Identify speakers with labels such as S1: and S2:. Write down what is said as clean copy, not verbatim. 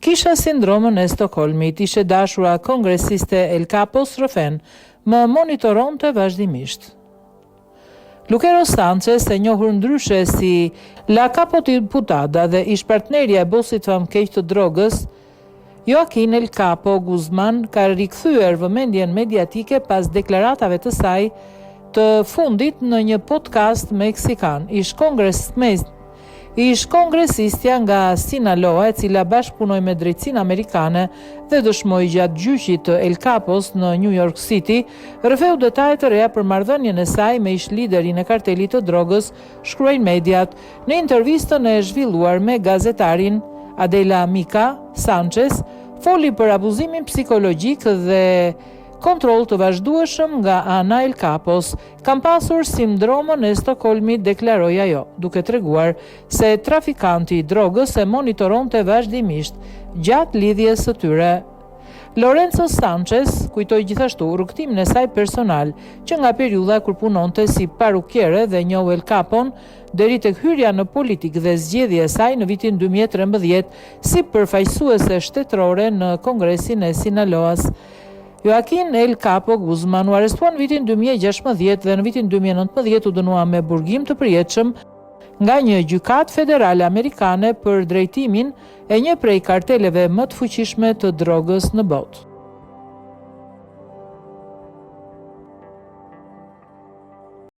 S1: Kisha sindromën e Stockholmit, ishe dashura kongresiste El Capo Strofen, më monitoronte vazhdimisht. Lucero Sanchez, e njohur ndryshe si La Capotiputada dhe ish partnerja e bosit famkeq të drogës, Joaquin El Capo Guzman ka rikthyer vëmendjen mediatike pas deklaratave të saj të fundit në një podcast meksikan. Ish kongresistja nga Sinaloa, e cila bashkëpunoi me drejtsinë amerikane dhe dëshmoi gjatë gjyqit të El Capos në New York City, rrëfeu detaje të reja për marrëdhënien e saj me ish liderin e kartelit të drogës, shkruajnë mediat. Në intervistën e zhvilluar me gazetarin Adela Mica, Sanchez foli për abuzimin psikologjik dhe kontroll të vazhdueshëm nga ana El Capos. Kam pasur sindromën e Stockholmit, deklaroi ajo, duke treguar se trafikanti i drogës e monitoronte vazhdimisht gjatë lidhjes së tyre. Lorenzo Sanchez kujtoi gjithashtu rrugtimin e saj personal, që nga periudha kur punonte si parukiere dhe njohu El Capon deri tek hyrja në politikë dhe zgjedhja e saj në vitin 2013 si përfaqësuese shtetërore në Kongresin e Sinaloas. Joaquin El Capo Guzman u arrestuan në vitin 2016 dhe në vitin 2019 u dënua me burgim të përjetshëm nga një gjykatë federale amerikane për drejtimin e një prej karteleve më të fuqishme të drogës në botë.